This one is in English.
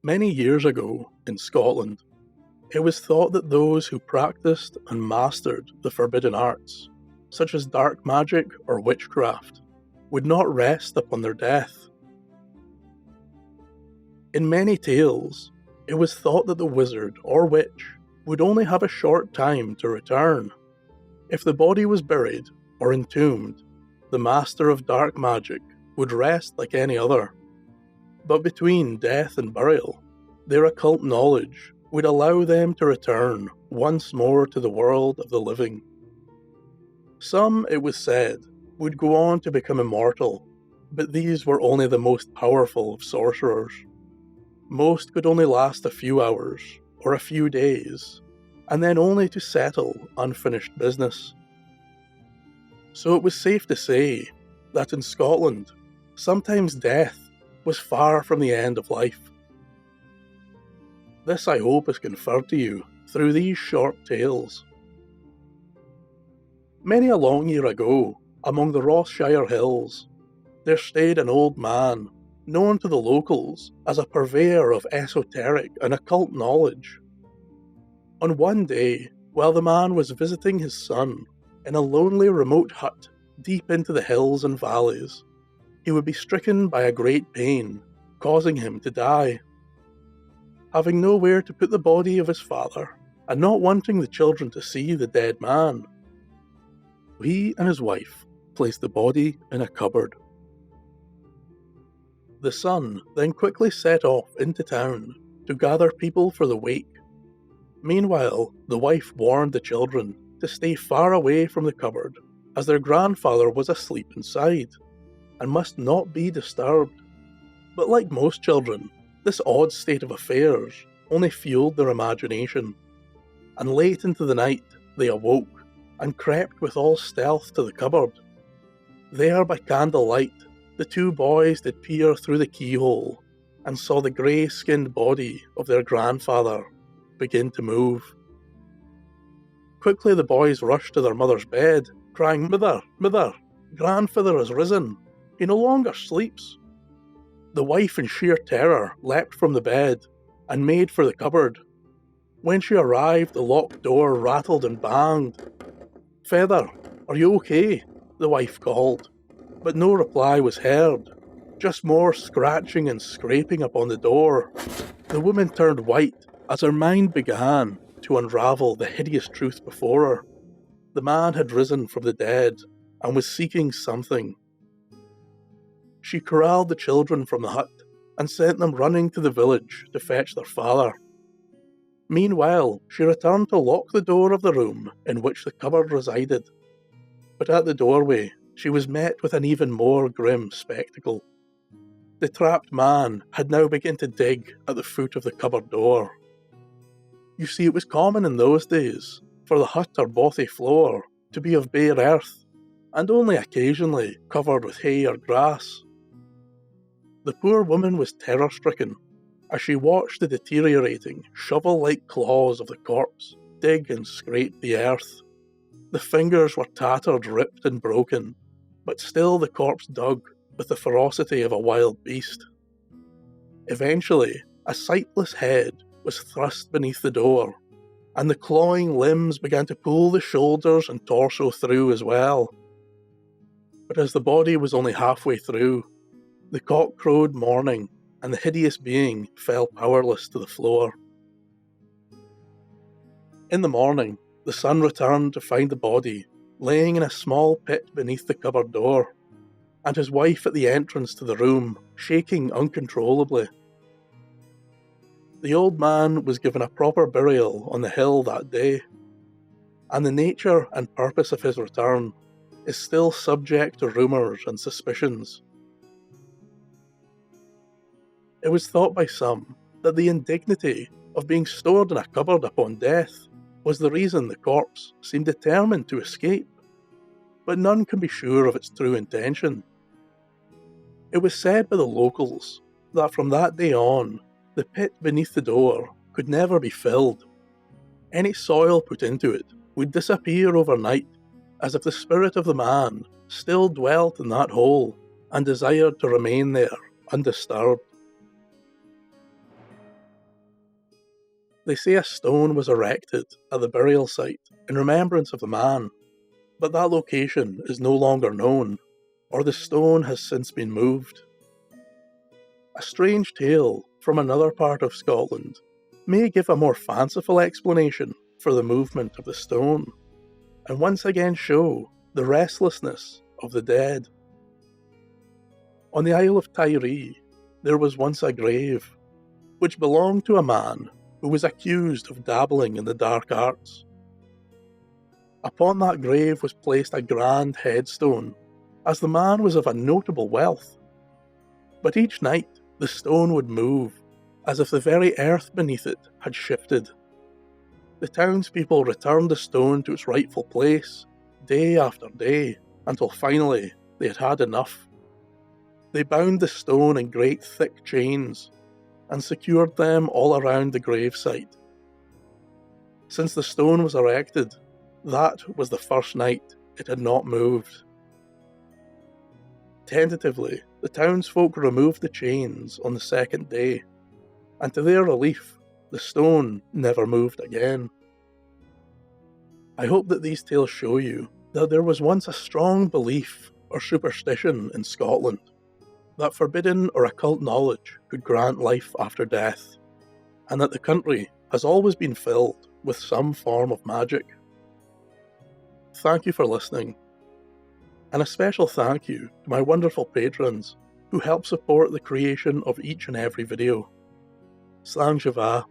Many years ago, in Scotland, it was thought that those who practiced and mastered the forbidden arts, such as dark magic or witchcraft, would not rest upon their death. In many tales, it was thought that the wizard or witch would only have a short time to return. If the body was buried or entombed, the master of dark magic would rest like any other. But between death and burial, their occult knowledge would allow them to return once more to the world of the living. Some, it was said, would go on to become immortal, but these were only the most powerful of sorcerers. Most could only last a few hours or a few days, and then only to settle unfinished business. So it was safe to say that in Scotland, sometimes death was far from the end of life. This, I hope, is conferred to you through these short tales. Many a long year ago, among the Rossshire hills, there stayed an old man, known to the locals as a purveyor of esoteric and occult knowledge. On one day, while the man was visiting his son in a lonely remote hut deep into the hills and valleys, he would be stricken by a great pain, causing him to die. Having nowhere to put the body of his father, and not wanting the children to see the dead man, he and his wife placed the body in a cupboard. The son then quickly set off into town to gather people for the wake. Meanwhile, the wife warned the children to stay far away from the cupboard, as their grandfather was asleep inside, and must not be disturbed. But like most children, this odd state of affairs only fueled their imagination, and late into the night they awoke and crept with all stealth to the cupboard. There by candlelight, the two boys did peer through the keyhole, and saw the grey-skinned body of their grandfather begin to move. Quickly the boys rushed to their mother's bed, crying, "Mother, mother, grandfather has risen. He no longer sleeps." The wife in sheer terror leapt from the bed, and made for the cupboard. When she arrived, the locked door rattled and banged. "Feather, are you okay?" the wife called, but no reply was heard, just more scratching and scraping upon the door. The woman turned white as her mind began to unravel the hideous truth before her. The man had risen from the dead and was seeking something. She corralled the children from the hut and sent them running to the village to fetch their father. Meanwhile, she returned to lock the door of the room in which the cupboard resided. But at the doorway, she was met with an even more grim spectacle. The trapped man had now begun to dig at the foot of the cupboard door. You see, it was common in those days for the hut or bothy floor to be of bare earth, and only occasionally covered with hay or grass. The poor woman was terror-stricken as she watched the deteriorating, shovel-like claws of the corpse dig and scrape the earth. The fingers were tattered, ripped and broken, but still the corpse dug with the ferocity of a wild beast. Eventually, a sightless head was thrust beneath the door, and the clawing limbs began to pull the shoulders and torso through as well. But as the body was only halfway through, the cock crowed morning, and the hideous being fell powerless to the floor. In the morning, the son returned to find the body laying in a small pit beneath the cupboard door, and his wife at the entrance to the room, shaking uncontrollably. The old man was given a proper burial on the hill that day, and the nature and purpose of his return is still subject to rumours and suspicions. It was thought by some that the indignity of being stored in a cupboard upon death was the reason the corpse seemed determined to escape, but none can be sure of its true intention. It was said by the locals that from that day on, the pit beneath the door could never be filled. Any soil put into it would disappear overnight, as if the spirit of the man still dwelt in that hole and desired to remain there undisturbed. They say a stone was erected at the burial site in remembrance of the man, but that location is no longer known, or the stone has since been moved. A strange tale from another part of Scotland may give a more fanciful explanation for the movement of the stone, and once again show the restlessness of the dead. On the Isle of Tyree, there was once a grave, which belonged to a man who was accused of dabbling in the dark arts. Upon that grave was placed a grand headstone, as the man was of a notable wealth. But each night the stone would move, as if the very earth beneath it had shifted. The townspeople returned the stone to its rightful place, day after day, until finally they had had enough. They bound the stone in great thick chains, and secured them all around the gravesite. Since the stone was erected, that was the first night it had not moved. Tentatively, the townsfolk removed the chains on the second day, and to their relief, the stone never moved again. I hope that these tales show you that there was once a strong belief or superstition in Scotland that forbidden or occult knowledge could grant life after death, and that the country has always been filled with some form of magic. Thank you for listening, and a special thank you to my wonderful patrons who help support the creation of each and every video. Slán Siva.